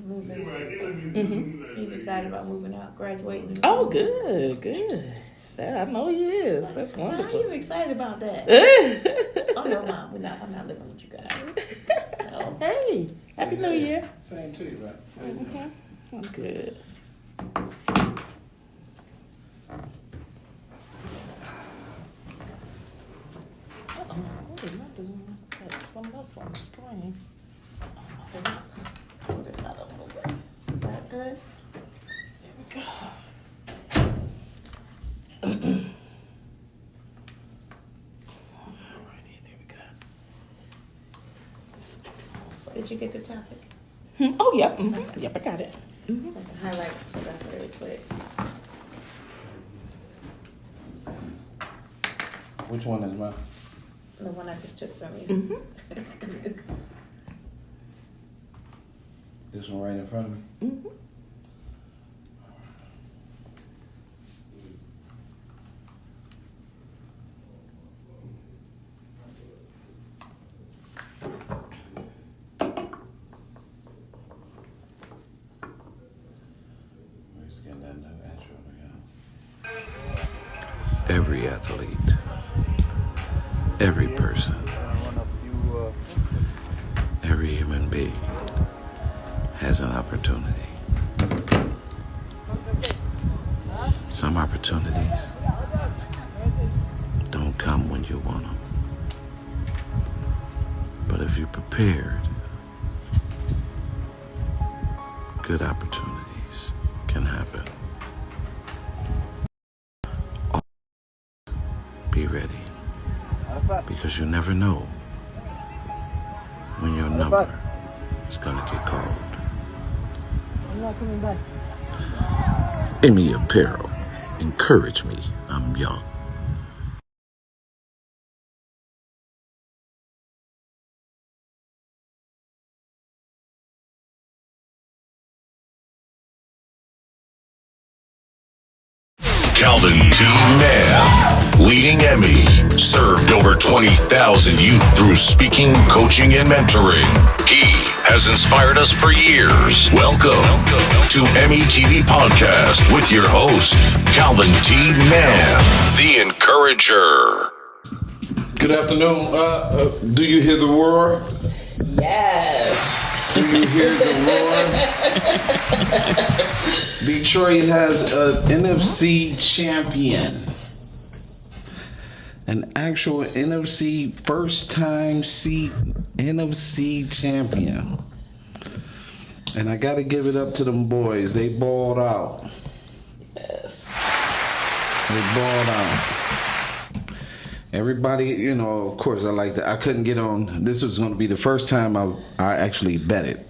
moving. He's excited about moving out, graduating. Oh, good. Yeah, I know he is. That's wonderful. How are you excited about that? Oh no, Mom, I'm not living with you guys. No. Hey, Happy New Year. Same to you, right? I'm good. Something else on the screen. This side a little bit. Is that good? There we go. Alrighty, there we go. Did you get the topic? Oh, yep. Yep, I got it. So I can highlight some stuff really quick. Which one is mine? The one I just took from you. This one right in front of me? We're just getting that new intro again. Every athlete, every person, every human being has an opportunity. Some opportunities don't come when you want them. But if you're prepared, good opportunities can happen. Be ready, because you never know when your number is gonna get called. I'm not coming back. EMI Apparel, encourage me, I'm young. Calvin T. Mann, leading Emmy, served over 20,000 youth through speaking, coaching, and mentoring. He has inspired us for years. Welcome to EMIYTV Podcast with your host, Calvin T. Mann, the Encourager. Good afternoon. Do you hear the roar? Yes. Do you hear the roar? Detroit has an NFC champion. An actual NFC first-time seat NFC champion. And I got to give it up to them boys. They balled out. Yes. They balled out. Everybody, you know, of course, I couldn't get on. This was going to be the first time I actually betted.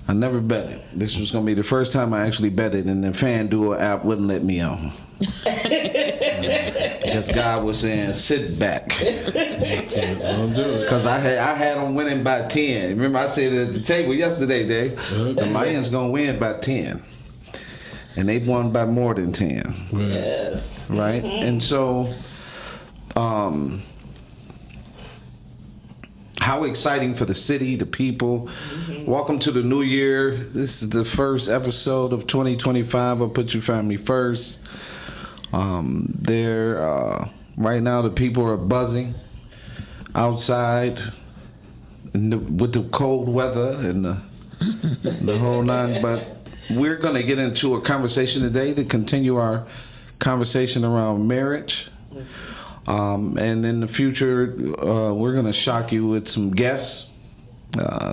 I never betted. This was going to be the first time I actually betted, and the FanDuel app wouldn't let me on. Because God was saying, sit back. Because I had them winning by 10. Remember, I said at the table yesterday, Dave, the Lions going to win by 10. And they won by more than 10. Yes. Right? And so, how exciting for the city, the people. Welcome to the new year. This is the first episode of 2025 of Put Your Family First. Right now the people are buzzing outside with the cold weather and the whole nine. But we're going to get into a conversation today to continue our conversation around marriage. And in the future, we're going to shock you with some guests,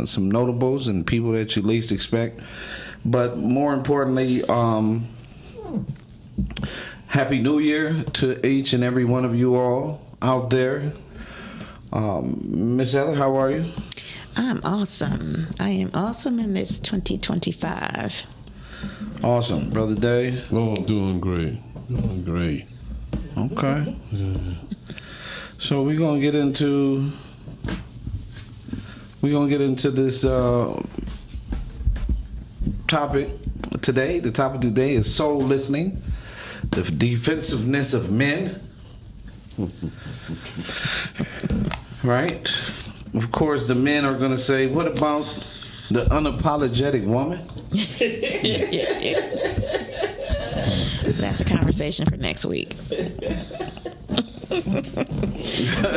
some notables and people that you least expect. But more importantly, Happy New Year to each and every one of you all out there. Miss Heather, how are you? I'm awesome. I am awesome in this 2025. Awesome. Brother Dave? Oh, doing great. Doing great. Okay. Yeah. So we're gonna get into this topic today. The topic today is soul listening, the defensiveness of men. Right? Of course, the men are gonna say, "What about The unapologetic woman? That's a conversation for next week.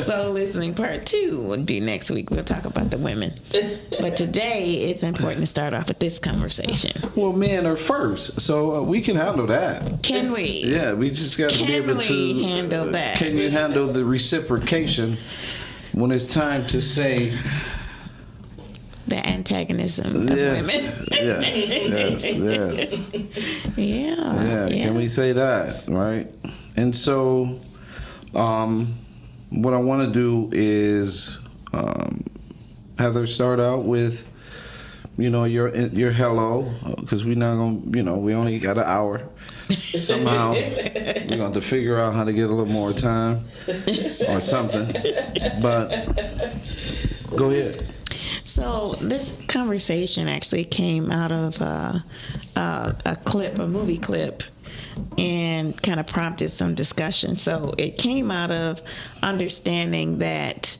So listening part 2 would be next week. We'll talk about the women. But today, it's important to start off with this conversation. Well, men are first, so we can handle that. Can we? Yeah, we just got to be able to... Can we handle that? Can you handle the reciprocation when it's time to say... The antagonism of women. Yes. Yeah. Can we say that, right? And so, what I want to do is, Heather, start out with, your hello, because we're not gonna, we only got an hour. Somehow, we're going to figure out how to get a little more time or something. But go ahead. So this conversation actually came out of a movie clip, and kind of prompted some discussion. So it came out of understanding that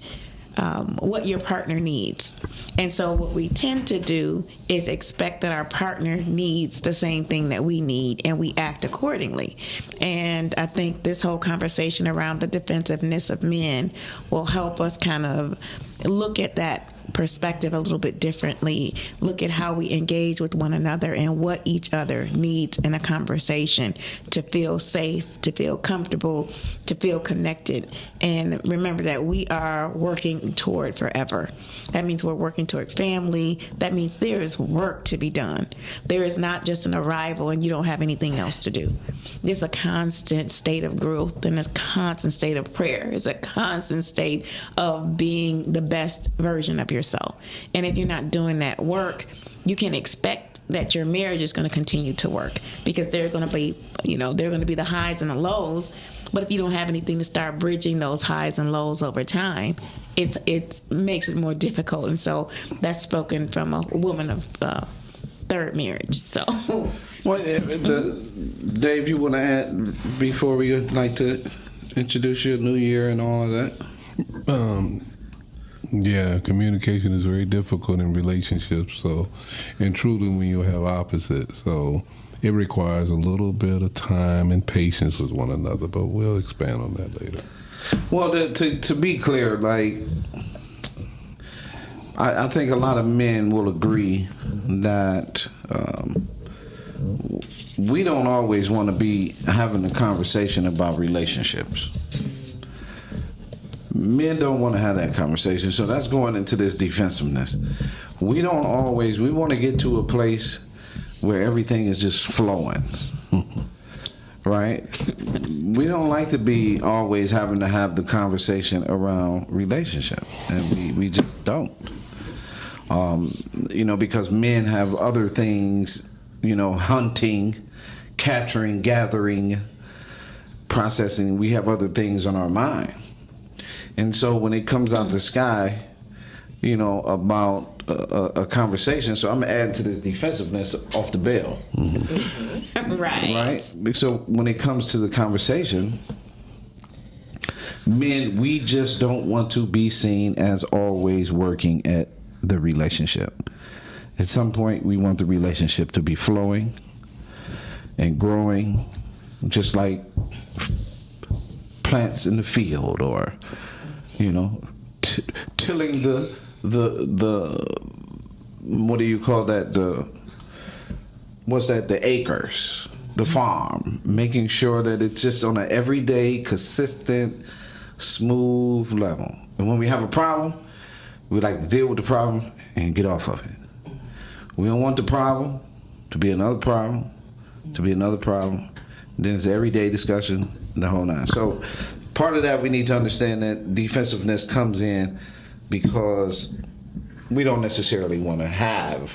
what your partner needs. And so what we tend to do is expect that our partner needs the same thing that we need, and we act accordingly. And I think this whole conversation around the defensiveness of men will help us kind of look at that perspective a little bit differently, look at how we engage with one another and what each other needs in a conversation to feel safe, to feel comfortable, to feel connected. And remember that we are working toward forever. That means we're working toward family. That means there is work to be done. There is not just an arrival and you don't have anything else to do. There's a constant state of growth and a constant state of prayer. It's a constant state of being the best version of yourself. And if you're not doing that work, you can expect that your marriage is going to continue to work, because they're going to be, they're going to be the highs and the lows. But if you don't have anything to start bridging those highs and lows over time, it makes it more difficult. And so that's spoken from a woman of third marriage. So, well, Dave, you want to add before we like to introduce your new year and all of that? Yeah, communication is very difficult in relationships. So, and truly when you have opposites, so it requires a little bit of time and patience with one another. But we'll expand on that later. Well, to be clear, like I think a lot of men will agree that we don't always want to be having a conversation about relationships. Men don't want to have that conversation, so that's going into this defensiveness. We want to get to a place where everything is just flowing, right? We don't like to be always having to have the conversation around relationship, and we just don't. Because men have other things, hunting, capturing, gathering, processing. We have other things on our mind. And so when it comes out the sky, about a conversation, so I'm adding to this defensiveness off the bail. Mm-hmm. Right. So when it comes to the conversation, men, we just don't want to be seen as always working at the relationship. At some point, we want the relationship to be flowing and growing, just like plants in the field, or tilling the what do you call that, the acres, the farm, making sure that it's just on an everyday, consistent, smooth level. And when we have a problem, we like to deal with the problem and get off of it. We don't want the problem to be another problem, to be another problem. Then it's everyday discussion, the whole nine. So part of that, we need to understand that defensiveness comes in because we don't necessarily want to have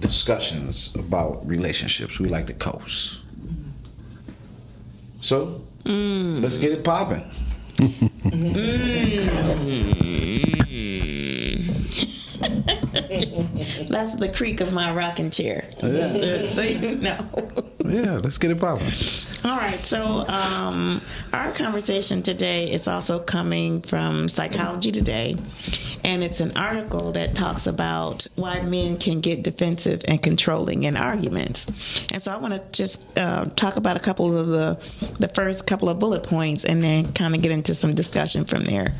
discussions about relationships. We like to coast. So let's get it popping. That's the creak of my rocking chair. Yeah. So you know. Yeah, let's get it popping. All right, so our conversation today is also coming from Psychology Today, And it's an article that talks about why men can get defensive and controlling in arguments. And so I want to just talk about a couple of the first couple of bullet points and then kind of get into some discussion from there.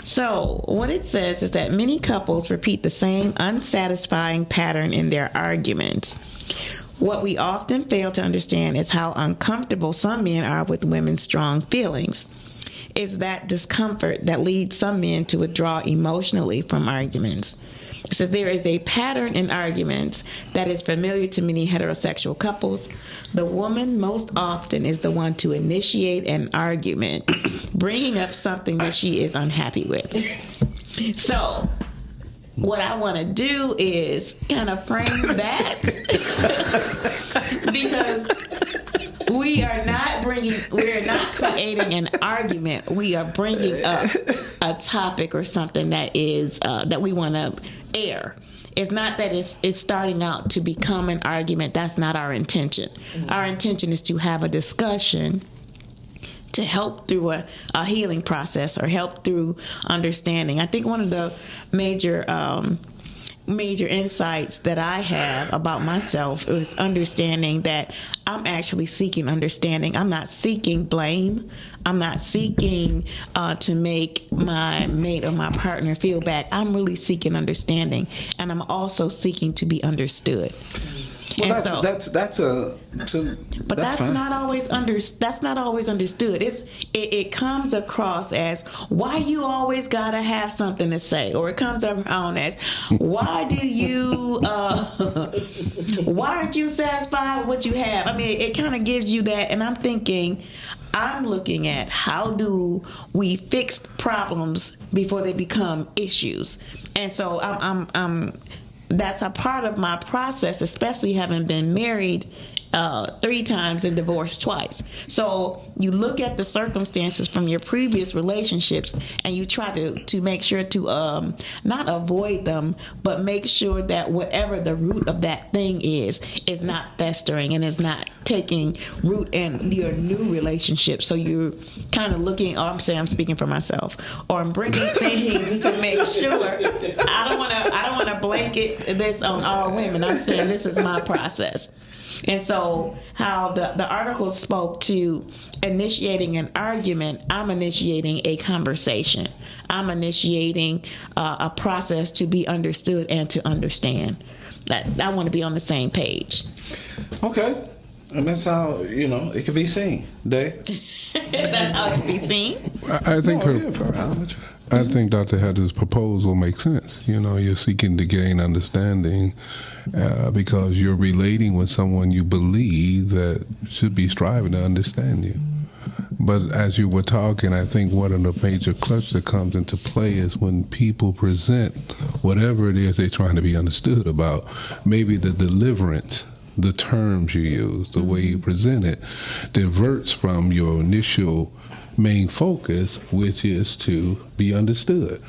So what it says is that many couples repeat the same unsatisfying pattern in their arguments. What we often fail to understand is how uncomfortable some men are with women's strong feelings. It's that discomfort that leads some men to withdraw emotionally from arguments. It says there is a pattern in arguments that is familiar to many heterosexual couples. The woman most often is the one to initiate an argument, bringing up something that she is unhappy with. So what I want to do is kind of frame that because we're not creating an argument. We are bringing up a topic or something that is that we want to air. It's not that it's starting out to become an argument. That's not our intention. Our intention is to have a discussion to help through a healing process or help through understanding. I think one of the major insights that I have about myself is understanding that I'm actually seeking understanding. I'm not seeking blame. I'm not seeking to make my mate or my partner feel bad. I'm really seeking understanding, and I'm also seeking to be understood. Well, that's fine. not always understood. It comes across as why you always gotta have something to say, or it comes around as why aren't you satisfied with what you have? I mean, it kind of gives you that, and I'm looking at how do we fix problems before they become issues, and so I'm that's a part of my process, especially having been married 3 times and divorced twice. So you look at the circumstances from your previous relationships and you try to make sure to not avoid them, but make sure that whatever the root of that thing is not festering and is not taking root in your new relationship. So you're kind of looking, I'm speaking for myself, or I'm bringing things to make sure. I don't want to blanket this on all women. I'm saying this is my process. And so how the article spoke to initiating an argument, I'm initiating a conversation. I'm initiating a process to be understood and to understand. That I want to be on the same page. Okay. And that's how, it can be seen, Dave. That's how it can be seen. I think I think Dr. Heather's proposal makes sense. You're seeking to gain understanding because you're relating with someone you believe that should be striving to understand you. But as you were talking, I think one of the major clutch that comes into play is when people present whatever it is they're trying to be understood about, maybe the deliverance, the terms you use, the way you present it, diverts from your initial main focus, which is to be understood.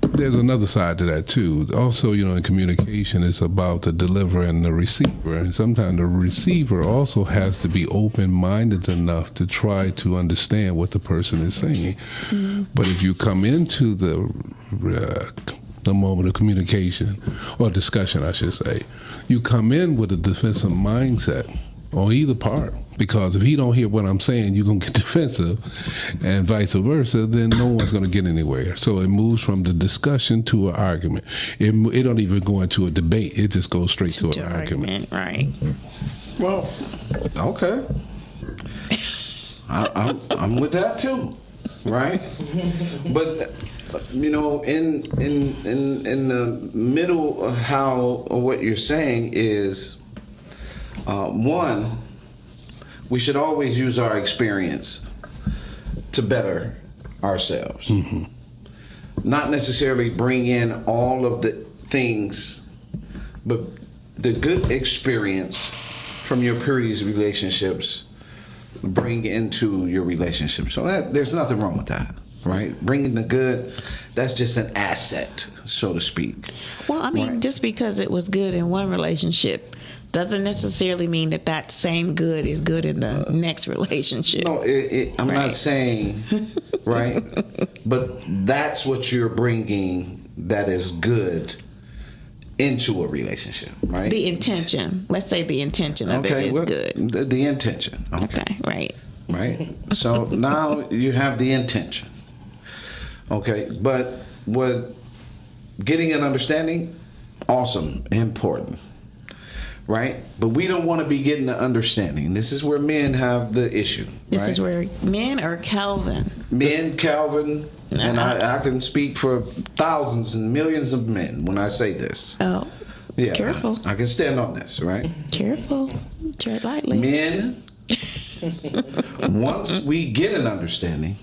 There's another side to that too. Also, in communication, it's about the deliverer and the receiver. And sometimes the receiver also has to be open-minded enough to try to understand what the person is saying. Mm-hmm. But if you come into the moment of communication, or discussion, I should say, you come in with a defensive mindset on either part. Because if he don't hear what I'm saying, you're going to get defensive, and vice versa, then no one's going to get anywhere. So it moves from the discussion to an argument. It don't even go into a debate. It just goes straight to an argument. Right. Well, okay. I'm with that too, right? But in the middle of what you're saying is one. We should always use our experience to better ourselves. Mm-hmm. Not necessarily bring in all of the things, but the good experience from your previous relationships bring into your relationship. So there's nothing wrong with that, right? Bringing the good, that's just an asset, so to speak. Well, I mean, right. Just because it was good in one relationship doesn't necessarily mean that that same good is good in the next relationship. No, I'm not saying, right? But that's what you're bringing that is good into a relationship, right? The intention. Let's say the intention of it is good. The intention. Okay, right. Right? So now you have the intention. Okay, but what getting an understanding, awesome, important. Right? But we don't want to be getting the understanding. This is where men have the issue. This is where men or Calvin? Men, Calvin, and I can speak for thousands and millions of men when I say this. Oh, yeah, careful. I can stand on this, right? Careful. Tread lightly. Men, once we get an understanding,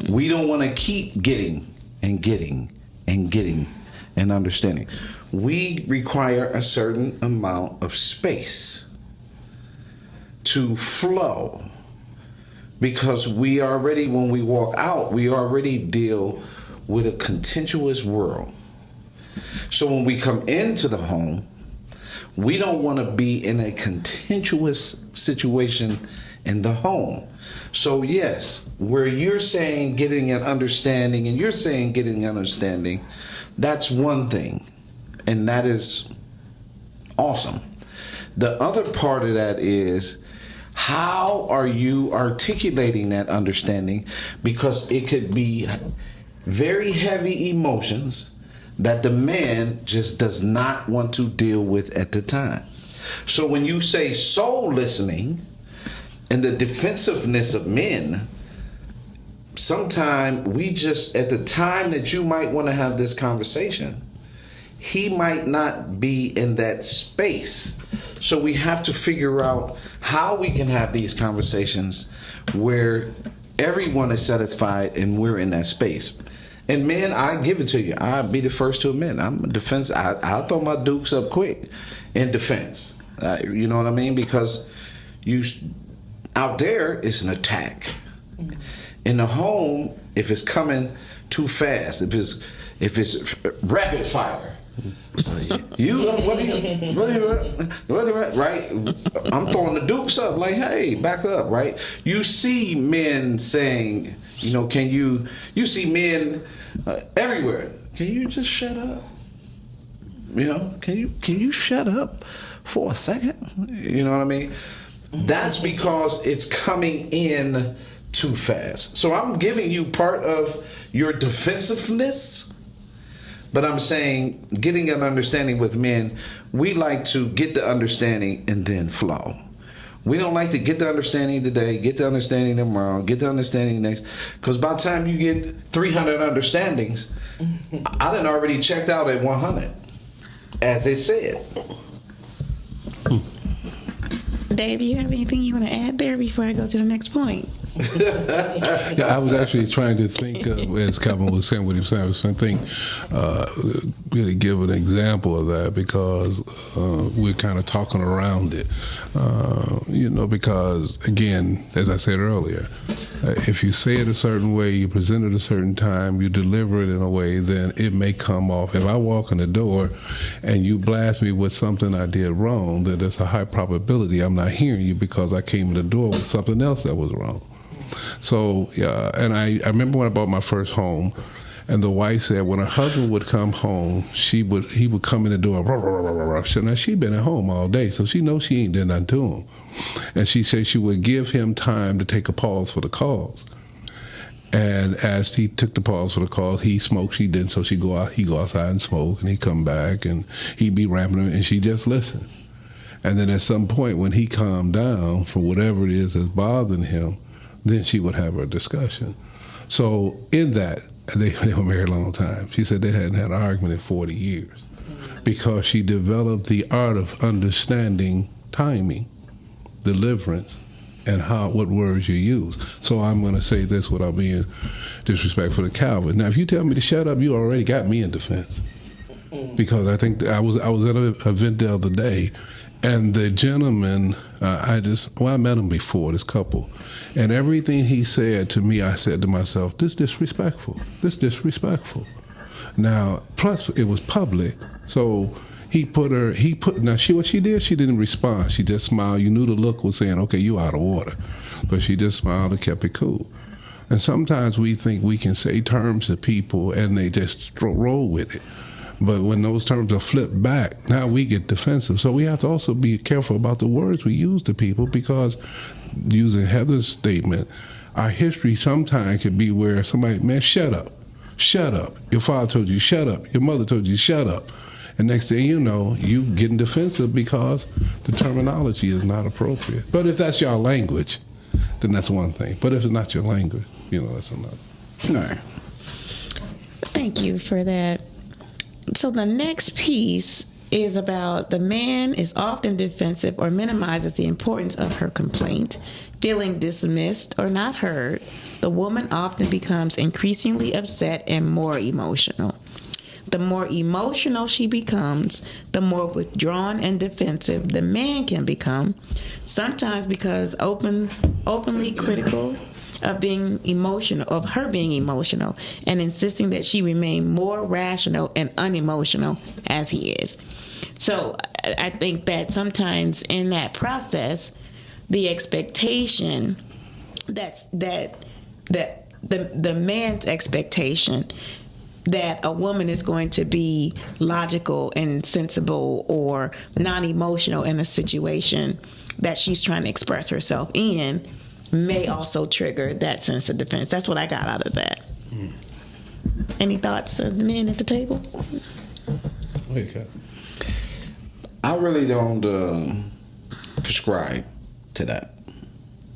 we don't want to keep getting and getting and getting an understanding. We require a certain amount of space to flow, because we already, when we walk out, we already deal with a contentious world. So when we come into the home, we don't want to be in a contentious situation in the home. So yes, where you're saying getting an understanding and you're saying getting an understanding, that's one thing. And that is awesome. The other part of that is, how are you articulating that understanding? Because it could be very heavy emotions that the man just does not want to deal with at the time. So when you say soul listening and the defensiveness of men, sometimes we just, at the time that you might want to have this conversation, he might not be in that space. So we have to figure out how we can have these conversations where everyone is satisfied and we're in that space. And men, I give it to you. I'll be the first to admit, I'm a defense. I'll throw my dukes up quick in defense. You know what I mean? Because you out there, it's an attack. In the home, if it's coming too fast, if it's rapid fire, right? I'm throwing the dukes up, like, hey, back up, right? You see men saying, you know, you see men everywhere. Can you just shut up? You know, can you shut up for a second? You know what I mean? That's because it's coming in too fast. So I'm giving you part of your defensiveness. But I'm saying, getting an understanding with men, we like to get the understanding and then flow. We don't like to get the understanding today, get the understanding tomorrow, get the understanding next. Because by the time you get 300 understandings, I done already checked out at 100, as it said. Dave, you have anything you want to add there before I go to the next point? Yeah, I was actually trying to think of, as Calvin was saying what he was saying, I was trying to think, really give an example of that, because we're kind of talking around it. You know, because, again, as I said earlier, if you say it a certain way, you present it a certain time, you deliver it in a way, then it may come off. If I walk in the door and you blast me with something I did wrong, then there's a high probability I'm not hearing you, because I came in the door with something else that was wrong. So, yeah, and I remember when I bought my first home, and the wife said when her husband would come home, he would come in the door, rah, rah, rah, rah, rah. Now, she'd been at home all day, so she knows she ain't done nothing to him. And she said she would give him time to take a pause for the calls. And as he took the pause for the calls, he smoked, she didn't, so he'd go outside and smoke, and he'd come back, and he'd be rambling, and she just listened. And then at some point, when he calmed down from whatever it is that's bothering him, then she would have her discussion. So in that, they were married a long time. She said they hadn't had an argument in 40 years because she developed the art of understanding timing, deliverance, and what words you use. So I'm going to say this without being disrespectful to Calvin. Now, if you tell me to shut up, you already got me in defense. Because I think I was at an event the other day, and the gentleman, I met him before, this couple, and everything he said to me, I said to myself, this disrespectful. Now, plus it was public, so what she did, she didn't respond. She just smiled. You knew the look was saying, okay, you out of order. But she just smiled and kept it cool. And sometimes we think we can say terms to people and they just roll with it. But when those terms are flipped back, now we get defensive. So we have to also be careful about the words we use to people, because using Heather's statement, our history sometimes could be where somebody, man, shut up. Shut up. Your father told you shut up. Your mother told you shut up. And next thing you know, you getting defensive because the terminology is not appropriate. But if that's your language, then that's one thing. But if it's not your language, that's another. All right. Thank you for that. So the next piece is about the man is often defensive or minimizes the importance of her complaint. Feeling dismissed or not heard, the woman often becomes increasingly upset and more emotional. The more emotional she becomes, the more withdrawn and defensive the man can become, sometimes because openly critical of her being emotional, and insisting that she remain more rational and unemotional as he is. So I think that sometimes in that process, the expectation that the man's expectation that a woman is going to be logical and sensible or non-emotional in a situation that she's trying to express herself in may also trigger that sense of defense. That's what I got out of that. Any thoughts of the men at the table? Okay. I really don't prescribe to that,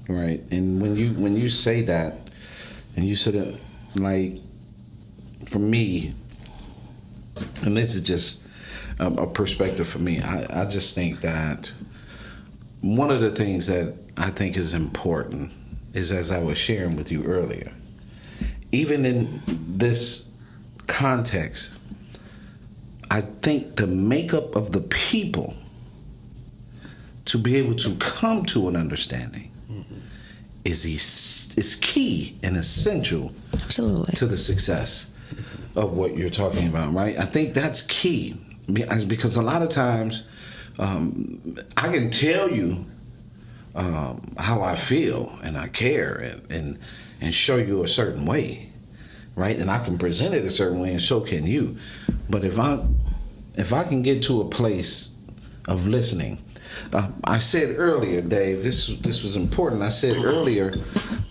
right? And when you say that, and you sort of like, for me, and this is just a perspective for me, I just think that one of the things that I think is important is, as I was sharing with you earlier, even in this context, I think the makeup of the people to be able to come to an understanding is key and essential Absolutely. to the success of what you're talking about, right? I think that's key, because a lot of times I can tell you how I feel and I care and show you a certain way, right? And I can present it a certain way, and so can you. But if I can get to a place of listening, I said earlier, Dave, this was important. I said earlier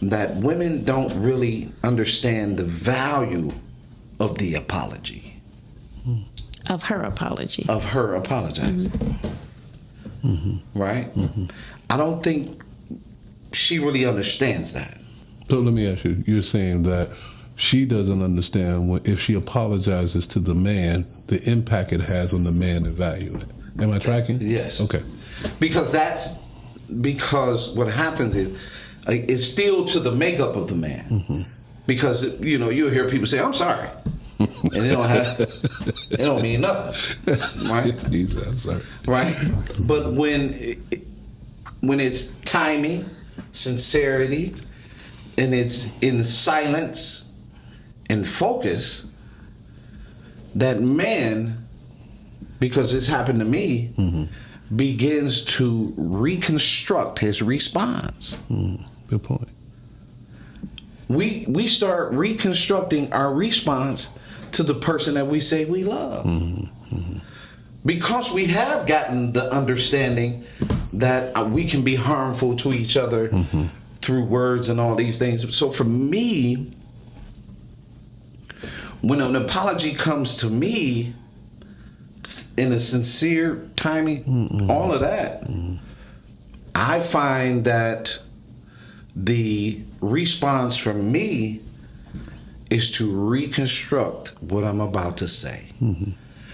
that women don't really understand the value of the apology. Of her apology. Of her apologizing. Mm-hmm. Right? Mm-hmm. I don't think she really understands that. So let me ask you, you're saying that she doesn't understand if she apologizes to the man, the impact it has on the man and value it. Am I tracking? Yes. Okay. Because what happens is it's still to the makeup of the man. Mm-hmm. Because you'll hear people say, "I'm sorry," and it don't mean nothing, right? I'm sorry. Right. But when it's timing, sincerity, and it's in silence and focus, that man, because it's happened to me, begins to reconstruct his response. Good point. We start reconstructing our response to the person that we say we love. Because we have gotten the understanding that we can be harmful to each other through words and all these things. So for me, when an apology comes to me in a sincere timing, all of that, I find that the response from me is to reconstruct what I'm about to say,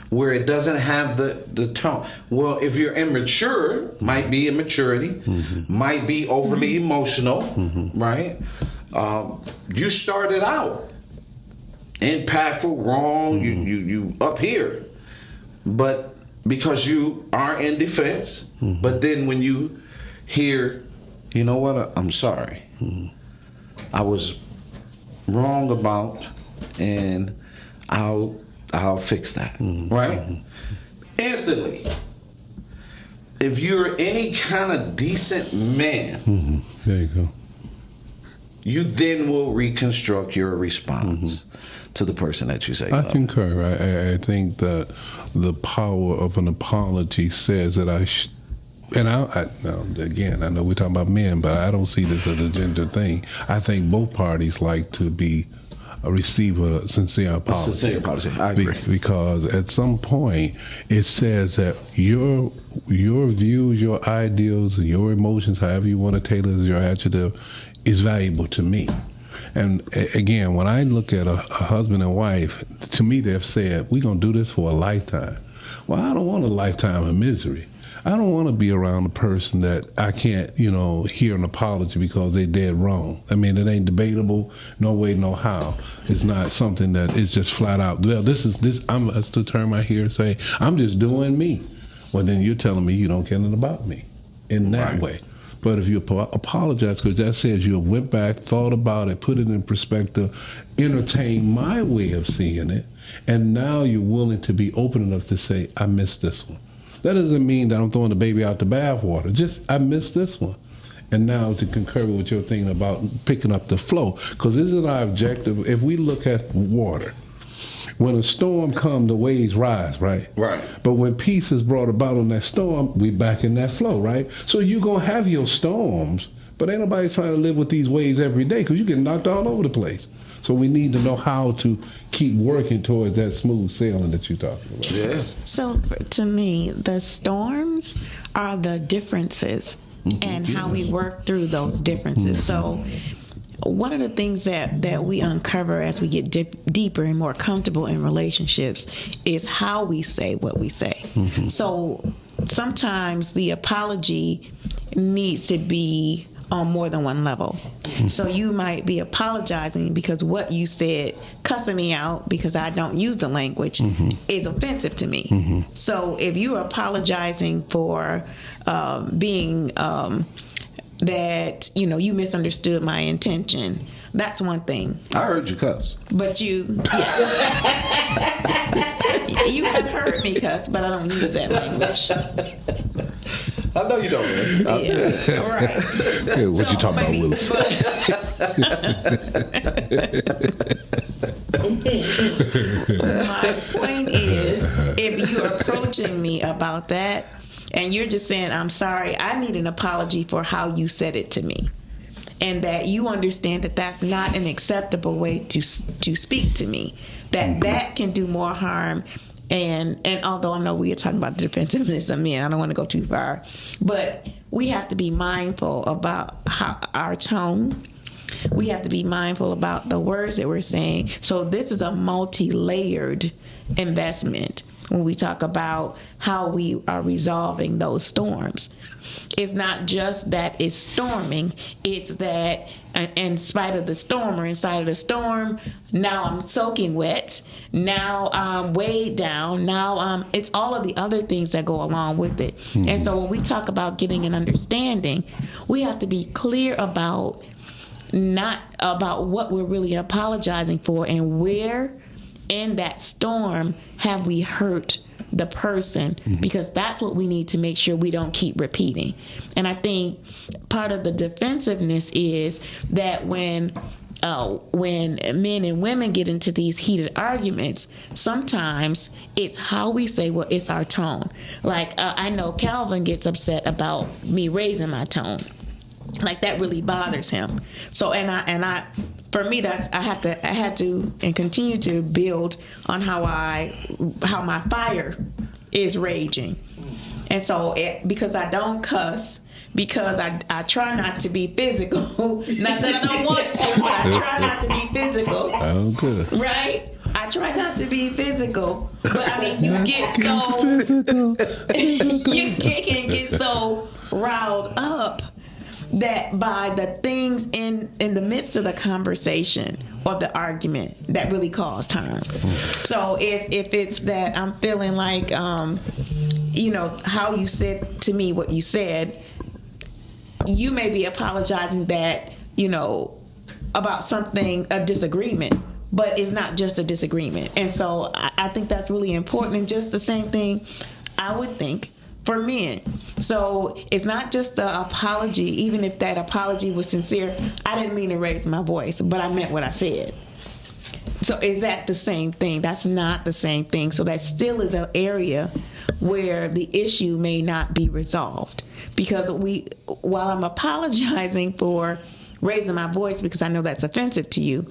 where it doesn't have the tone. Well, if you're immature, might be immaturity, might be overly emotional, right? You started out impactful, wrong, you up here, but because you are in defense, but then when you hear, you know what, I'm sorry, I was wrong about, and I'll fix that, right? instantly. If you're any kind of decent man, There you go. you then will reconstruct your response to the person that you say you I love. concur. I think that the power of an apology says that now, again, I know we're talking about men, but I don't see this as a gender thing. I think both parties like to receive a sincere apology. Sincere apology. I agree. Because at some point, it says that your views, your ideals, your emotions, however you want to tailor your adjective, is valuable to me. And again, when I look at a husband and wife, to me they've said, we're going to do this for a lifetime. Well, I don't want a lifetime of misery. I don't want to be around a person that I can't, hear an apology because they dead wrong. I mean, it ain't debatable, no way, no how. It's not something that is just flat out, well, that's the term I hear say, I'm just doing me. Well, then you're telling me you don't care nothing about me in that way. But if you apologize, because that says you went back, thought about it, put it in perspective, entertained my way of seeing it, and now you're willing to be open enough to say, I missed this one. That doesn't mean that I'm throwing the baby out the bathwater. Just, I missed this one. And now to concur with your thing about picking up the flow, because isn't our objective, if we look at water, when a storm comes, the waves rise, right? Right. But when peace is brought about on that storm, we back in that flow, right? So you're going to have your storms, but ain't nobody trying to live with these waves every day because you get knocked all over the place. So we need to know how to keep working towards that smooth sailing that you're talking about. Yes. So to me, the storms are the differences and how we work through those differences. So one of the things that we uncover as we get deeper and more comfortable in relationships is how we say what we say. So sometimes the apology needs to be on more than one level. So you might be apologizing because what you said, cussing me out because I don't use the language, is offensive to me. So if you're apologizing for being that, you misunderstood my intention, that's one thing. I heard you cuss. But you have heard me cuss, but I don't use that language. I know you don't, man. Yeah, right. Hey, what you talking about, Luke? My point is, if you're approaching me about that and you're just saying, I'm sorry, I need an apology for how you said it to me, and that you understand that that's not an acceptable way to speak to me, that can do more harm. And although I know we are talking about the defensiveness of men, I don't want to go too far, but we have to be mindful about our tone. We have to be mindful about the words that we're saying. So this is a multi-layered investment when we talk about how we are resolving those storms. It's not just that it's storming, it's that in spite of the storm or inside of the storm, now I'm soaking wet, now I'm weighed down, now it's all of the other things that go along with it. And so when we talk about getting an understanding, we have to be clear about not about what we're really apologizing for and where in that storm have we hurt the person, because that's what we need to make sure we don't keep repeating. And I think part of the defensiveness is that when men and women get into these heated arguments, sometimes it's how we say, well, it's our tone. Like I know Calvin gets upset about me raising my tone. Like that really bothers him. So and I for me, I had to and continue to build on how my fire is raging. And so because I don't cuss, because I try not to be physical, not that I don't want to, but I try not to be physical. Oh, good. Right? I try not to be physical, but I mean, you get so you can get so riled up that by the things in the midst of the conversation or the argument that really caused harm. So if it's that I'm feeling like, how you said to me what you said, you may be apologizing that, about something, a disagreement, but it's not just a disagreement. And so I think that's really important. And just the same thing, I would think, for men. So it's not just an apology, even if that apology was sincere. I didn't mean to raise my voice, but I meant what I said. So is that the same thing? That's not the same thing. So that still is an area where the issue may not be resolved. Because while I'm apologizing for raising my voice because I know that's offensive to you,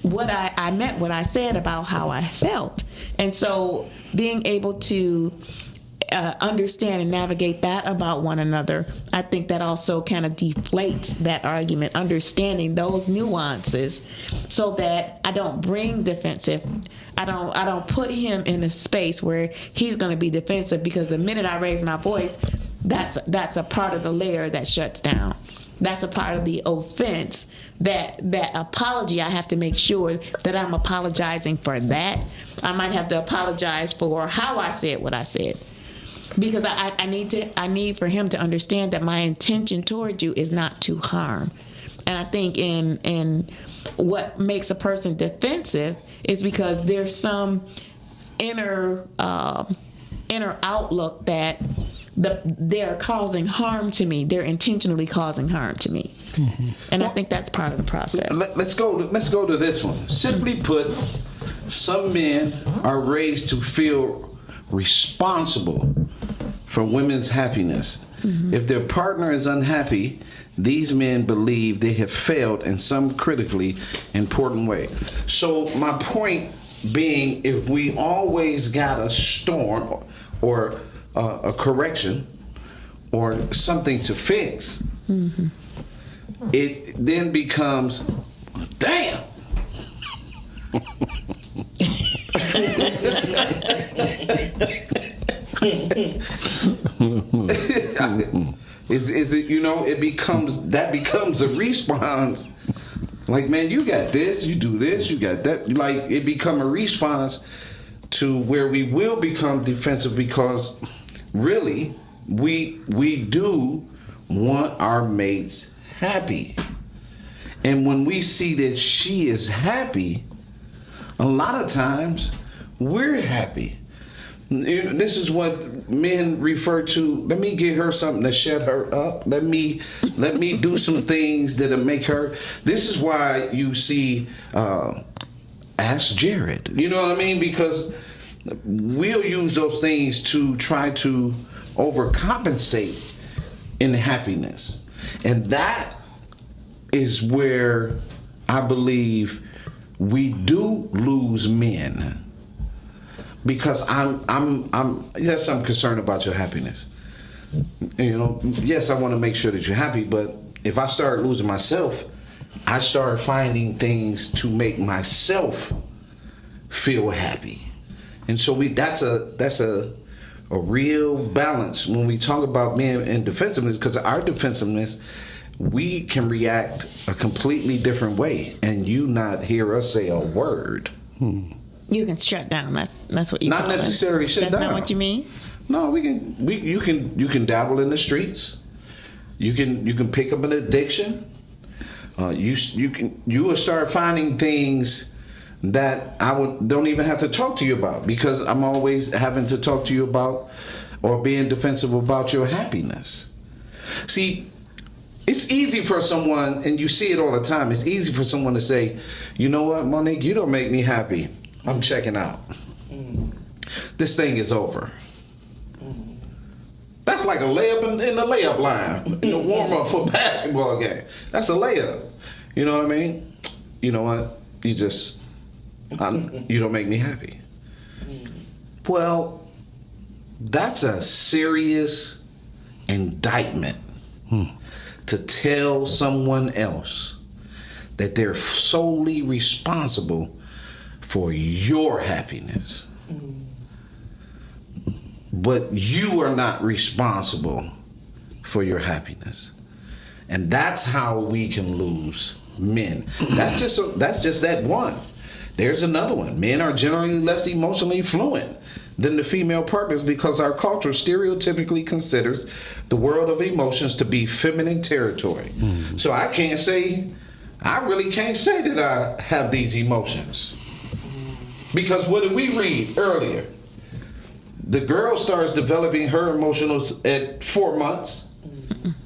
what I meant what I said about how I felt. And so being able to understand and navigate that about one another, I think that also kind of deflates that argument, understanding those nuances so that I don't bring defensive. I don't put him in a space where he's going to be defensive, because the minute I raise my voice, that's a part of the layer that shuts down. That's a part of the offense. That apology, I have to make sure that I'm apologizing for that. I might have to apologize for how I said what I said. Because I need for him to understand that my intention toward you is not to harm. And I think in what makes a person defensive is because there's some inner outlook that they're causing harm to me. They're intentionally causing harm to me. Mm-hmm. And I think that's part of the process. Let's go to this one. Simply put, some men are raised to feel responsible for women's happiness. Mm-hmm. If their partner is unhappy, these men believe they have failed in some critically important way. So my point being, if we always got a storm or a correction or something to fix, mm-hmm. it then becomes, damn. Is it, it becomes a response. Like, man, you got this, you do this, you got that. Like, it become a response to where we will become defensive, because really we do want our mates happy. And when we see that she is happy, a lot of times we're happy. This is what men refer to. Let me get her something to shut her up. Let me do some things that'll make her. This is why you see Ask Jared. You know what I mean? Because we'll use those things to try to overcompensate in happiness, and that is where I believe we do lose men. Because yes, I'm concerned about your happiness. Yes, I want to make sure that you're happy, but if I start losing myself, I start finding things to make myself feel happy. And so that's a real balance when we talk about men and defensiveness, because our defensiveness, we can react a completely different way and you not hear us say a word. You can shut down. That's what you not necessarily shut down. That's not what you mean? No, you can dabble in the streets. You can pick up an addiction. You will start finding things that don't even have to talk to you about, because I'm always having to talk to you about or being defensive about your happiness. See, it's easy for someone, and you see it all the time, it's easy for someone to say, you know what, Monique, you don't make me happy. I'm checking out. This thing is over. That's like a layup in the layup line, in the warm-up for a basketball game. That's a layup. You know what I mean? You know what? You don't make me happy. Well, that's a serious indictment to tell someone else that they're solely responsible for your happiness. But you are not responsible for your happiness. And that's how we can lose men. That's just that one. There's another one. Men are generally less emotionally fluent than the female partners because our culture stereotypically considers the world of emotions to be feminine territory. So I really can't say that I have these emotions. Because what did we read earlier? the girl starts developing her emotions at 4 months,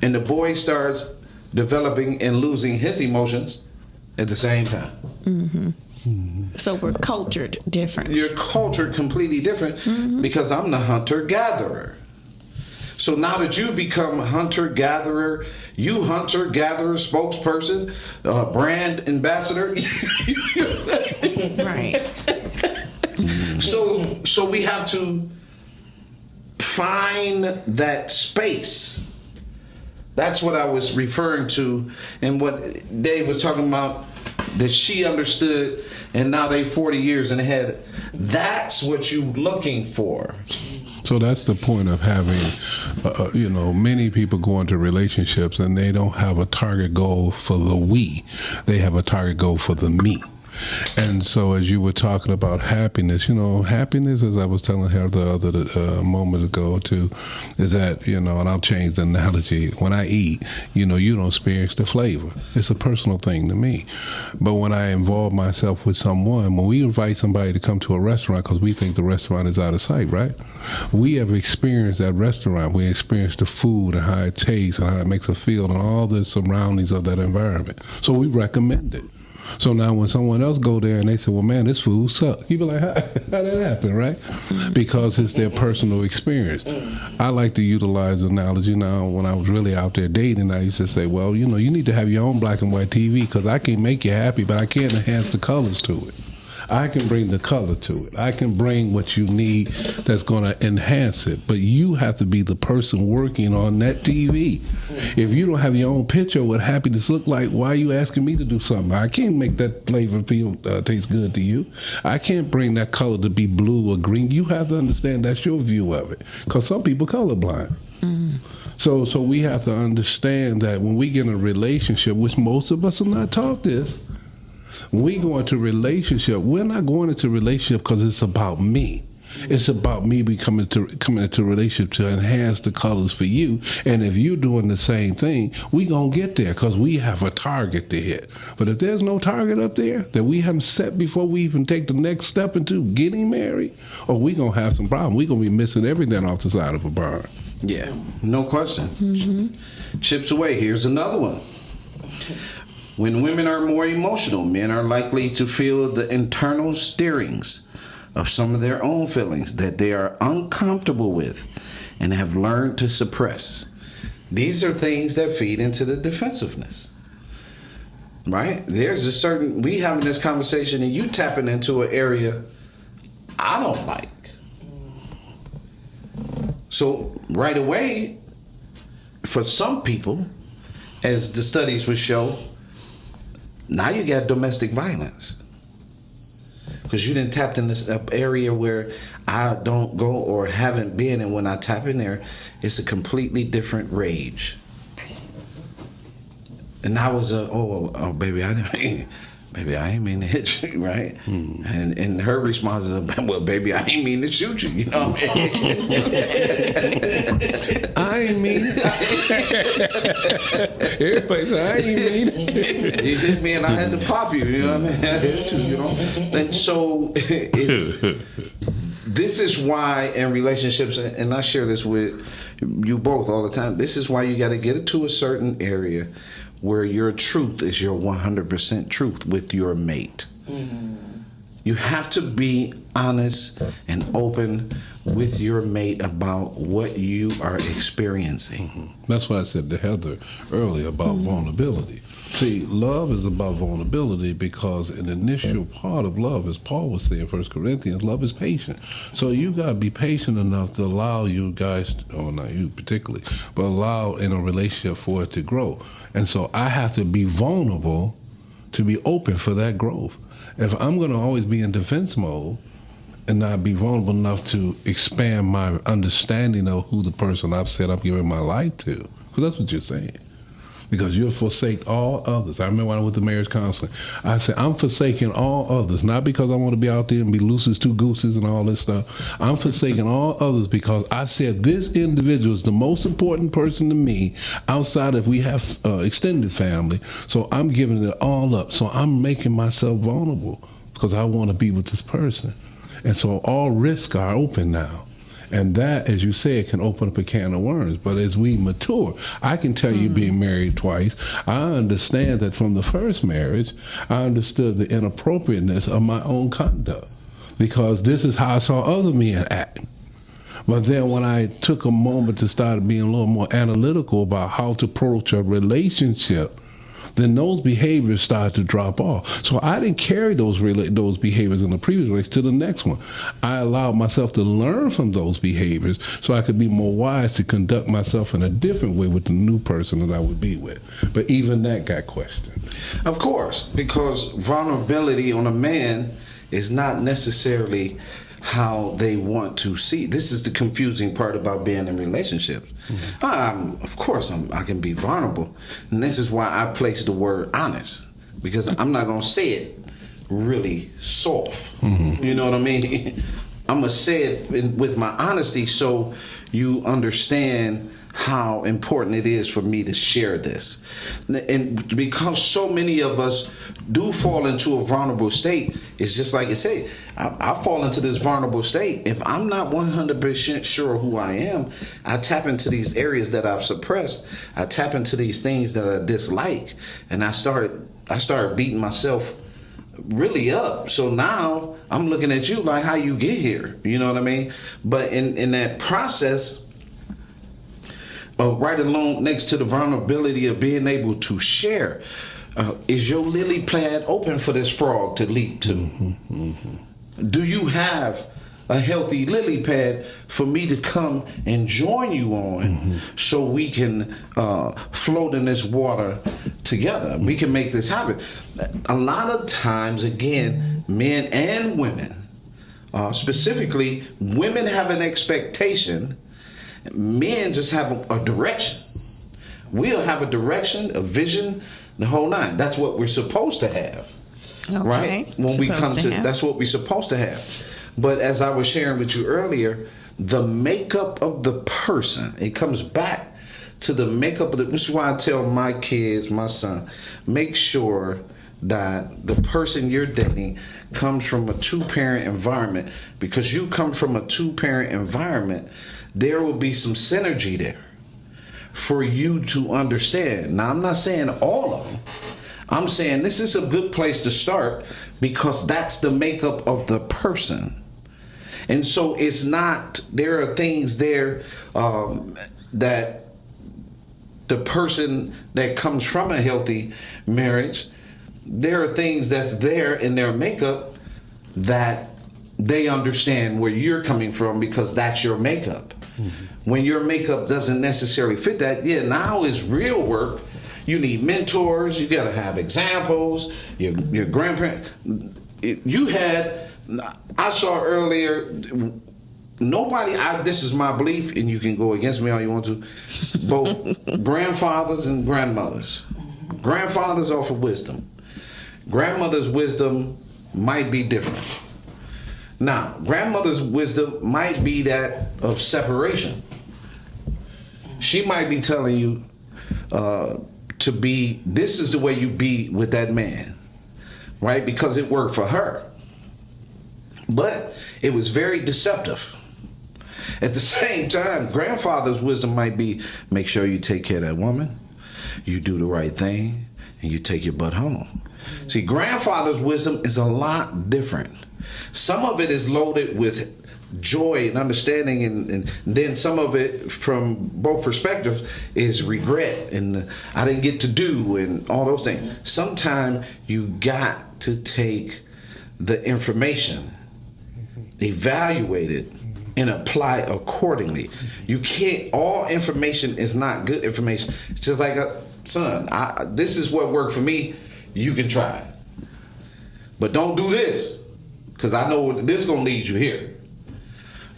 and the boy starts developing and losing his emotions at the same time. So we're cultured different. You're cultured completely different because I'm the hunter-gatherer. So now that you become hunter-gatherer, you hunter-gatherer spokesperson, brand ambassador. Right. So we have to find that space. That's what I was referring to, and what Dave was talking about, that she understood, and now they 40 years in ahead. That's what you looking for. So that's the point of having, many people go into relationships and they don't have a target goal for the we. They have a target goal for the me. And so as you were talking about happiness, happiness, as I was telling her the other moment ago too, is that, and I'll change the analogy. When I eat, you don't experience the flavor. It's a personal thing to me. But when I involve myself with someone, when we invite somebody to come to a restaurant because we think the restaurant is out of sight, right? We have experienced that restaurant. We experience the food and how it tastes and how it makes us feel and all the surroundings of that environment. So we recommend it. So now when someone else go there and they say, well, man, this food sucks, you be like, how that happen, right? Because it's their personal experience. I like to utilize the analogy now. When I was really out there dating, I used to say, well, you need to have your own black and white TV because I can make you happy, but I can't enhance the colors to it. I can bring the color to it. I can bring what you need that's going to enhance it. But you have to be the person working on that TV. If you don't have your own picture of what happiness look like, why are you asking me to do something? I can't make that flavor taste good to you. I can't bring that color to be blue or green. You have to understand that's your view of it. Because some people colorblind. So we have to understand that when we get in a relationship, which most of us are not taught this, when we go into a relationship, we're not going into a relationship because it's about me. It's about me coming into a relationship to enhance the colors for you. And if you're doing the same thing, we going to get there because we have a target to hit. But if there's no target up there that we haven't set before we even take the next step into getting married, we going to have some problem. We're going to be missing everything off the side of a barn. Yeah, no question. Chips away. Here's another one. When women are more emotional, men are likely to feel the internal stirrings of some of their own feelings that they are uncomfortable with and have learned to suppress. These are things that feed into the defensiveness, right? There's a certain, we having this conversation and you tapping into an area I don't like. So right away, for some people, as the studies would show, now you got domestic violence because you didn't tap in this area where I don't go or haven't been, and when I tap in there, it's a completely different rage. And I was baby, I ain't mean to hit you, right? And her response is, well, baby, I ain't mean to shoot you. You know what I mean? I ain't mean. Everybody say I ain't mean. You hit me and I had to pop you. You know what I mean? I hit you. And so this is why in relationships, and I share this with you both all the time. This is why you got to get it to a certain area where your truth is your 100% truth with your mate. You have to be honest and open with your mate about what you are experiencing. That's why I said to Heather earlier about vulnerability. See, love is about vulnerability because an initial part of love, as Paul was saying in 1 Corinthians, love is patient. So you got to be patient enough to allow you guys, or not you particularly, but allow in a relationship for it to grow. And so I have to be vulnerable to be open for that growth. If I'm going to always be in defense mode and not be vulnerable enough to expand my understanding of who the person I've said I'm giving my life to, because that's what you're saying. Because you'll forsake all others. I remember when I went to marriage counseling, I said, I'm forsaking all others, not because I want to be out there and be loose as two gooses and all this stuff. I'm forsaking all others because I said this individual is the most important person to me outside if we have extended family. So I'm giving it all up. So I'm making myself vulnerable because I want to be with this person. And so all risks are open now. And that, as you said, can open up a can of worms. But as we mature, I can tell you, being married twice, I understand that from the first marriage, I understood the inappropriateness of my own conduct, because this is how I saw other men act. But then when I took a moment to start being a little more analytical about how to approach a relationship, then those behaviors start to drop off. So I didn't carry those behaviors in the previous relationship to the next one. I allowed myself to learn from those behaviors so I could be more wise to conduct myself in a different way with the new person that I would be with. But even that got questioned. Of course, because vulnerability on a man is not necessarily how they want to see. This is the confusing part about being in relationships. Of course, I can be vulnerable. And this is why I place the word honest, because I'm not going to say it really soft. You know what I mean? I'm going to say it with my honesty so you understand how important it is for me to share this. And because so many of us do fall into a vulnerable state, it's just like you say, I fall into this vulnerable state. If I'm not 100% sure who I am, I tap into these areas that I've suppressed. I tap into these things that I dislike, and I started beating myself really up. So now I'm looking at you like, how you get here? You know what I mean? But in that process, right along next to the vulnerability of being able to share, is your lily pad open for this frog to leap to? Do you have a healthy lily pad for me to come and join you on, so we can float in this water together? We can make this happen. A lot of times, again, men and women, specifically women, have an expectation. Men just have a direction. We'll have a direction, a vision, the whole nine. That's what we're supposed to have. Okay. Right? When we come to, that's what we're supposed to have. But as I was sharing with you earlier, the makeup of the person, it comes back to the makeup of the, this is why I tell my kids, my son, make sure that the person you're dating comes from a two-parent environment, because you come from a two-parent environment, there will be some synergy there for you to understand. Now, I'm not saying all of them. I'm saying this is a good place to start, because that's the makeup of the person. And so it's not, there are things there that the person that comes from a healthy marriage, there are things that's there in their makeup that they understand where you're coming from, because that's your makeup. When your makeup doesn't necessarily fit that, now is real work. You need mentors. You got to have examples. Your grandparents. You had, I saw earlier, nobody, this is my belief, and you can go against me all you want to, both grandfathers and grandmothers. Grandfathers offer wisdom. Grandmother's wisdom might be different. Now, grandmother's wisdom might be that of separation. She might be telling you to be, this is the way you be with that man, right? Because it worked for her. But it was very deceptive. At the same time, grandfather's wisdom might be, make sure you take care of that woman, you do the right thing, and you take your butt home. See, grandfather's wisdom is a lot different. Some of it is loaded with joy and understanding, and then some of it, from both perspectives, is regret and I didn't get to do and all those things. Sometimes you got to take the information, evaluate it, and apply accordingly. You can't, all information is not good information. It's just like, son, this is what worked for me, you can try it. But don't do this, because I know this is going to lead you here.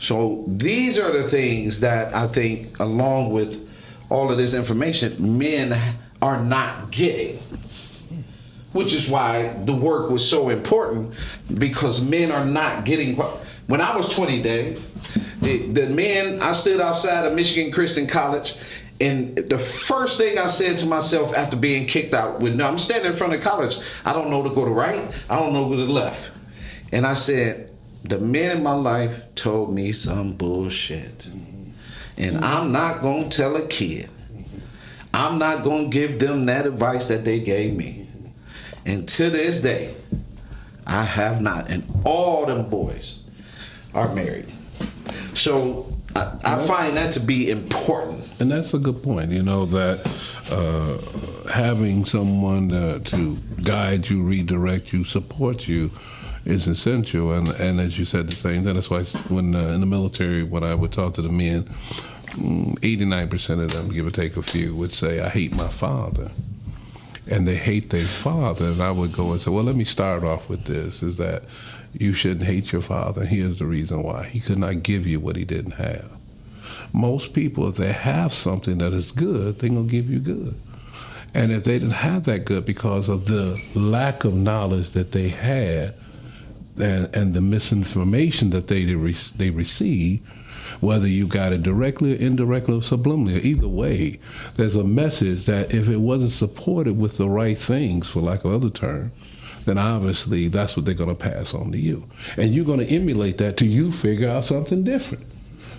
So these are the things that I think, along with all of this information, men are not getting. Which is why the work was so important, because men are not getting. When I was 20, Dave, the men, I stood outside of Michigan Christian College, and the first thing I said to myself after being kicked out, I'm standing in front of college, I don't know to go to right, I don't know to go to left. And I said, the men in my life told me some bullshit. And I'm not going to tell a kid. I'm not going to give them that advice that they gave me. And to this day, I have not. And all them boys are married. So I find that to be important. And that's a good point, that having someone to guide you, redirect you, support you is essential. And as you said the same thing, that's why when in the military, when I would talk to the men, 89% of them, give or take a few, would say, I hate my father. And they hate their father. And I would go and say, well, let me start off with this, is that you shouldn't hate your father. And here's the reason why. He could not give you what he didn't have. Most people, if they have something that is good, they're going to give you good. And if they didn't have that good because of the lack of knowledge that they had and the misinformation that they received, whether you got it directly or indirectly or subliminally, either way, there's a message that if it wasn't supported with the right things, for lack of other term, then obviously that's what they're going to pass on to you. And you're going to emulate that till you figure out something different.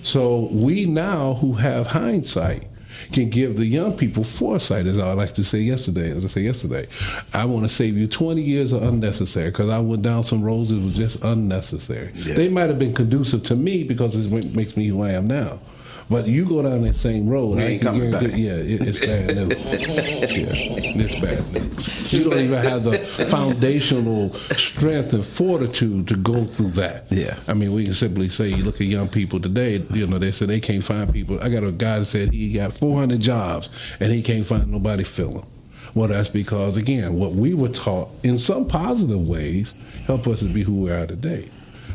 So we now who have hindsight can give the young people foresight, as I like to say yesterday. As I say yesterday, I want to save you 20 years of unnecessary, because I went down some roads that was just unnecessary. Yeah. They might have been conducive to me because it makes me who I am now. But you go down that same road, ain't coming back. It's bad news. It's bad news. You don't even have the foundational strength and fortitude to go through that. Yeah. I mean, we can simply say, you look at young people today, they say they can't find people. I got a guy that said he got 400 jobs and he can't find nobody fill them. Well, that's because, again, what we were taught in some positive ways help us to be who we are today.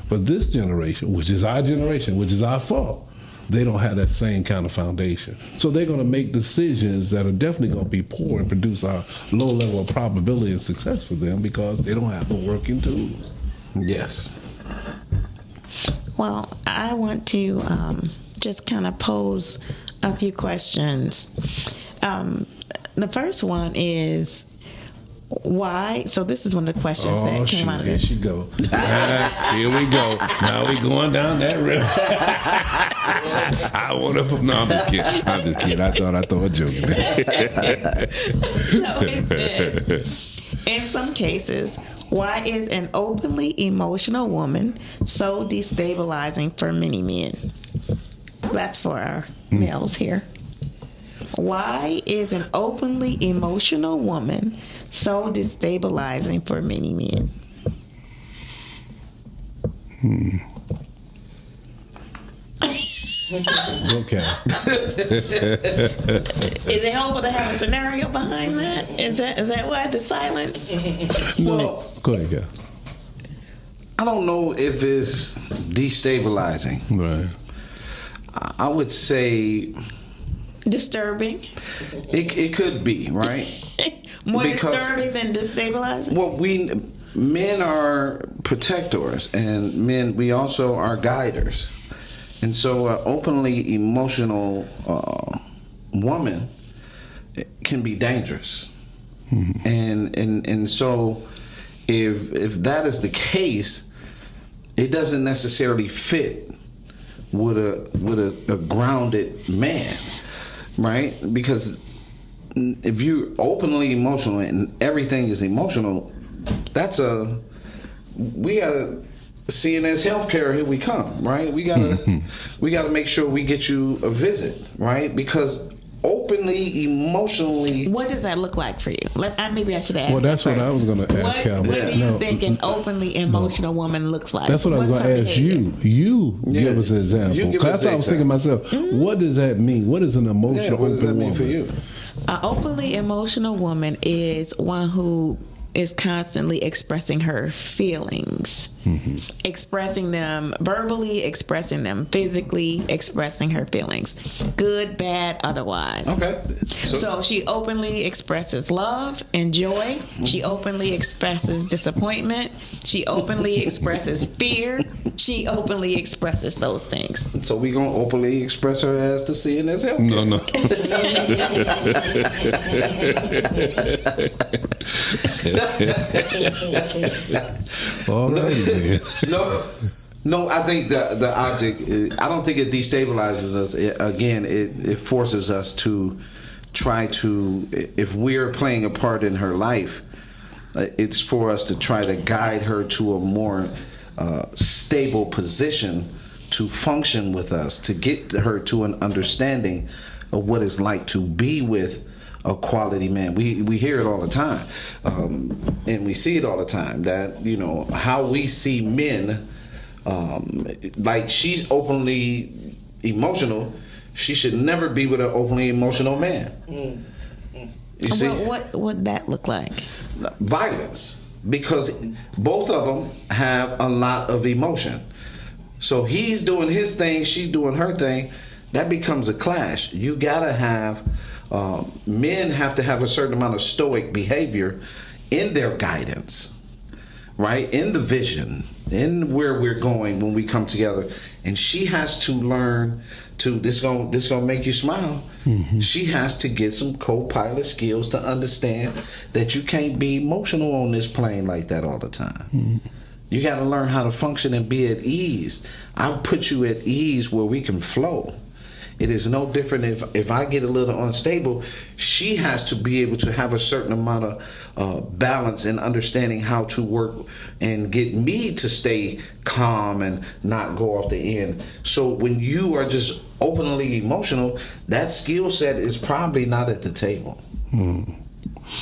But this generation, which is our generation, which is our fault, they don't have that same kind of foundation. So they're going to make decisions that are definitely going to be poor and produce a low level of probability of success for them because they don't have the working tools. Yes. Well, I want to just kind of pose a few questions. The first one is, why? So this is one of the questions that came out of this. Here she go. Here we go. Now we going down that river. I want to. No, I'm just kidding. I thought a joke. So it says, in some cases, why is an openly emotional woman so destabilizing for many men? That's for our males here. Why is an openly emotional woman so destabilizing for many men? Okay. Is it helpful to have a scenario behind that? Is that why the silence? Well, go ahead, Kev. I don't know if it's destabilizing. Right. I would say Disturbing? it could be, right? More disturbing than destabilizing? Well, men are protectors, and we also are guiders. And so an openly emotional woman can be dangerous. Mm-hmm. And so if that is the case, it doesn't necessarily fit with a grounded man, right? Because if you're openly emotional and everything is emotional, we gotta see it as healthcare. Here we come, right? We gotta make sure we get you a visit, right? Because openly emotionally, what does that look like for you? Maybe I should ask. Well, that's what I was going to ask Calvin. What do you think an openly emotional woman looks like? That's what I was going to ask you. You give us an example. That's what I was thinking myself. Mm-hmm. What does that mean? What is an emotional what does that mean woman for you? An openly emotional woman is one who is constantly expressing her feelings, expressing them verbally, expressing them physically, expressing her feelings, good, bad, otherwise. Okay. So she openly expresses love and joy. She openly expresses disappointment. She openly expresses fear. She openly expresses those things. So we gonna openly express her as the seeing as healthcare. No. All right, man. No, No, I think the object, I don't think it destabilizes us. It forces us to try to, if we're playing a part in her life, it's for us to try to guide her to a more stable position to function with us, to get her to an understanding of what it's like to be with a quality man. We hear it all the time, and we see it all the time, that, you know, how we see men, like she's openly emotional, she should never be with an openly emotional man. You see? What would that look like? Violence, because both of them have a lot of emotion. So he's doing his thing, she's doing her thing. That becomes a clash. You gotta have, men have to have a certain amount of stoic behavior in their guidance, right? In the vision, in where we're going when we come together. And she has to learn to, this gonna make you smile. Mm-hmm. She has to get some co-pilot skills to understand that you can't be emotional on this plane like that all the time. Mm-hmm. You got to learn how to function and be at ease. I'll put you at ease where we can flow. It is no different if I get a little unstable. She has to be able to have a certain amount of balance and understanding how to work and get me to stay calm and not go off the end. So when you are just openly emotional, that skill set is probably not at the table.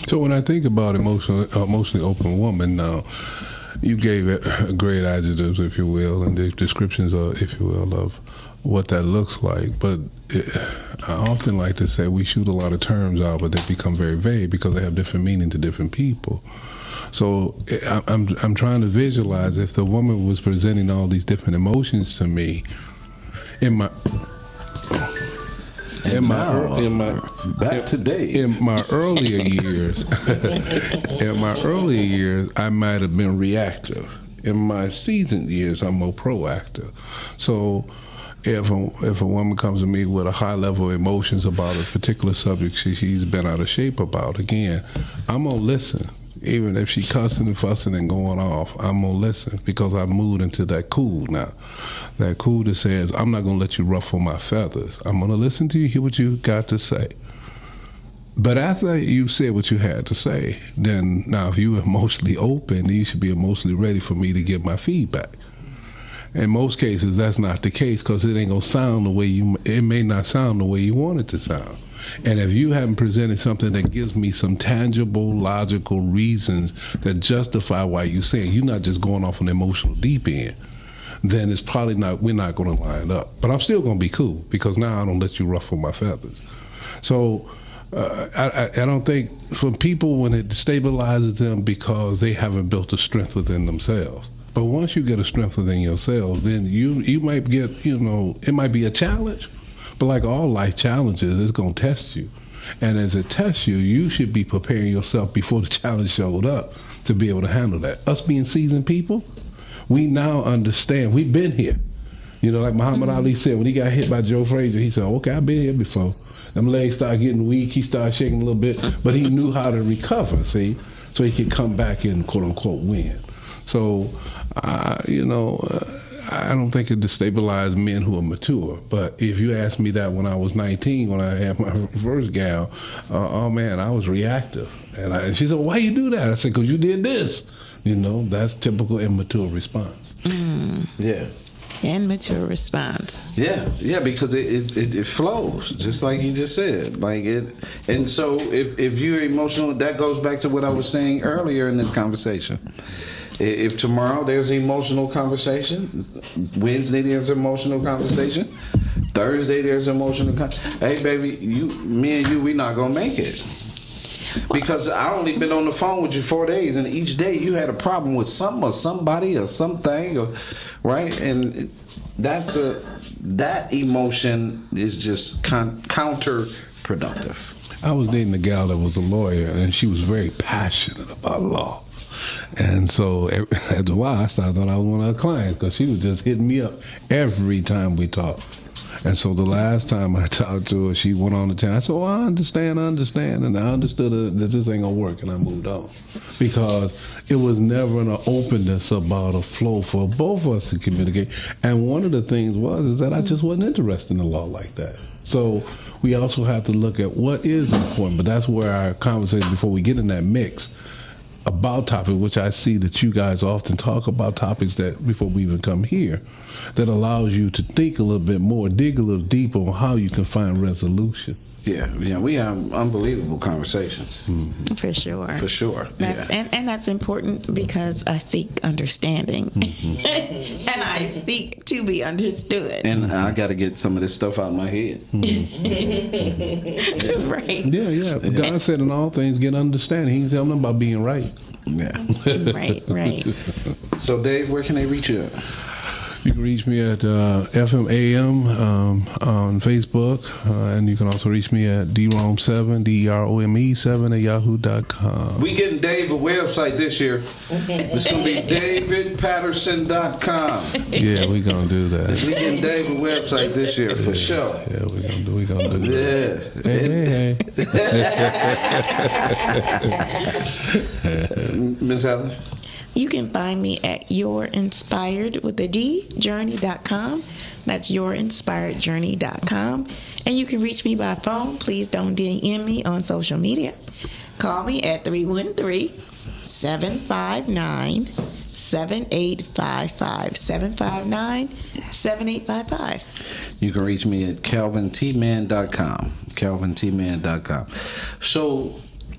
So when I think about emotionally open woman now, you gave great adjectives, if you will, and the descriptions, if you will, of what that looks like. But I often like to say we shoot a lot of terms out, but they become very vague because they have different meaning to different people. So I'm trying to visualize if the woman was presenting all these different emotions to me in my earlier years, I might have been reactive. In my seasoned years, I'm more proactive. So if a woman comes to me with a high level of emotions about a particular subject she's been out of shape about, again, I'm gonna listen. Even if she cussing and fussing and going off, I'm gonna listen, because I moved into that cool now. That cool that says, I'm not gonna let you ruffle my feathers. I'm gonna listen to you, hear what you got to say. But after you said what you had to say, then now if you're emotionally open, then you should be emotionally ready for me to give my feedback. In most cases, that's not the case, because it ain't gonna sound the way it may not sound the way you want it to sound. And if you haven't presented something that gives me some tangible, logical reasons that justify why you're saying, you're not just going off an emotional deep end, then it's probably not, we're not going to line up. But I'm still going to be cool, because now I don't let you ruffle my feathers. So I don't think, for people, when it stabilizes them because they haven't built a strength within themselves. But once you get a strength within yourself, then you might get, it might be a challenge. But like all life challenges, it's going to test you. And as it tests you, you should be preparing yourself before the challenge showed up to be able to handle that. Us being seasoned people, we now understand. We've been here. Like Muhammad Ali said, when he got hit by Joe Frazier, he said, okay, I've been here before. Them legs started getting weak. He started shaking a little bit. But he knew how to recover, see, so he could come back and, quote-unquote, win. So, I don't think it destabilized men who are mature. But if you asked me that when I was 19, when I had my first gal, oh man, I was reactive. And she said, well, why you do that? I said, because you did this. That's typical immature response. Yeah. Immature response. Yeah, because it flows, just like you just said. And so if you're emotional, that goes back to what I was saying earlier in this conversation. If tomorrow there's an emotional conversation, Wednesday there's an emotional conversation, Thursday there's an emotional hey baby, me and you, we not gonna make it. Because I only been on the phone with you 4 days, and each day you had a problem with something or somebody or something, right? And that emotion is just counterproductive. I was dating a gal that was a lawyer, and she was very passionate about law. And so after a while, I thought I was one of her clients, because she was just hitting me up every time we talked. And so the last time I talked to her, she went on the channel. I said, "Oh, I understand. And I understood that this ain't gonna work," and I moved on because it was never an openness about a flow for both of us to communicate. And one of the things is that I just wasn't interested in the law like that. So we also have to look at what is important. But that's where our conversation, before we get in that mix about topics, which I see that you guys often talk about topics that before we even come here, that allows you to think a little bit more, dig a little deeper on how you can find resolution. Yeah, we have unbelievable conversations. Mm-hmm. For sure. And that's important because I seek understanding. Mm-hmm. And I seek to be understood. And I got to get some of this stuff out of my head. Mm-hmm. Right. Yeah. God said in all things get understanding. He ain't telling them about being right. Yeah. Right. So, Dave, where can they reach you at? You can reach me at FMAM on Facebook, and you can also reach me at DROME7, DEROME7 at yahoo.com. We getting Dave a website this year. It's going to be davidpatterson.com. Yeah, we're going to do that. We getting Dave a website this year for sure. Yeah, we're going to do that. Hey. Ms. Heather? You can find me at yourinspiredjourney.com. That's yourinspiredjourney.com. And you can reach me by phone. Please don't DM me on social media. Call me at 313-759-7855. 759-7855. You can reach me at calvintman.com. calvintman.com. So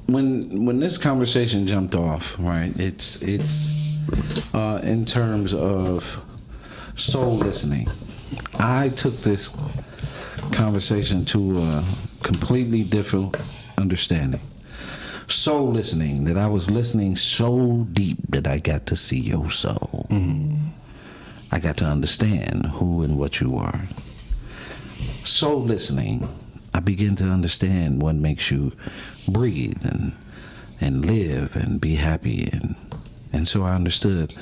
when this conversation jumped off, right, it's in terms of soul listening. I took this conversation to a completely different understanding. Soul listening, that I was listening so deep that I got to see your soul. Mm-hmm. I got to understand who and what you are. Soul listening, I begin to understand what makes you breathe and live and be happy, and so I understood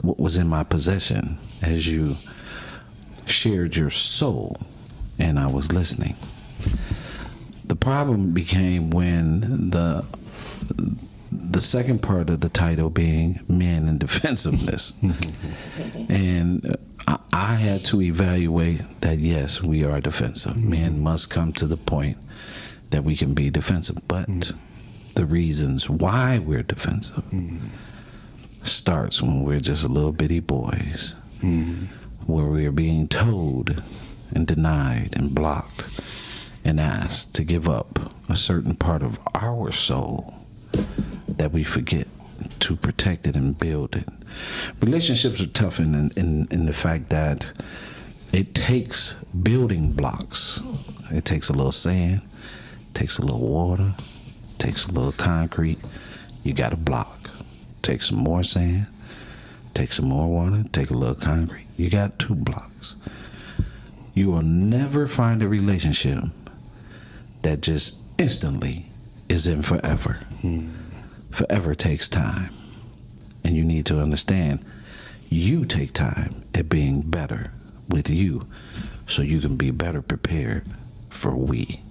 what was in my possession as you shared your soul and I was listening. The problem became when the second part of the title being men and defensiveness. And I had to evaluate that, yes, we are defensive. Men must come to the point that we can be defensive. But the reasons why we're defensive starts when we're just little bitty boys, where we're being told and denied and blocked and asked to give up a certain part of our soul that we forget to protect it and build it. Relationships are tough in the fact that it takes building blocks. It takes a little sand, takes a little water, takes a little concrete. You got a block. Take some more sand, take some more water, take a little concrete. You got 2 blocks. You will never find a relationship that just instantly is in forever. Forever takes time. And you need to understand, you take time at being better with you so you can be better prepared for we.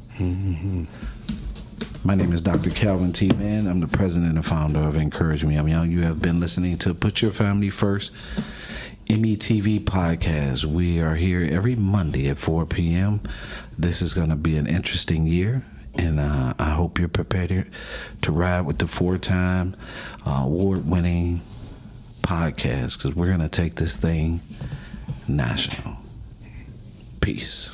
My name is Dr. Calvin T. Mann. I'm the president and founder of Encourage Me I'm Young. You have been listening to Put Your Family First EMIYTV podcast. We are here every Monday at 4 p.m. This is going to be an interesting year, and I hope you're prepared to ride with the 4-time award-winning podcast, because we're going to take this thing national. Peace.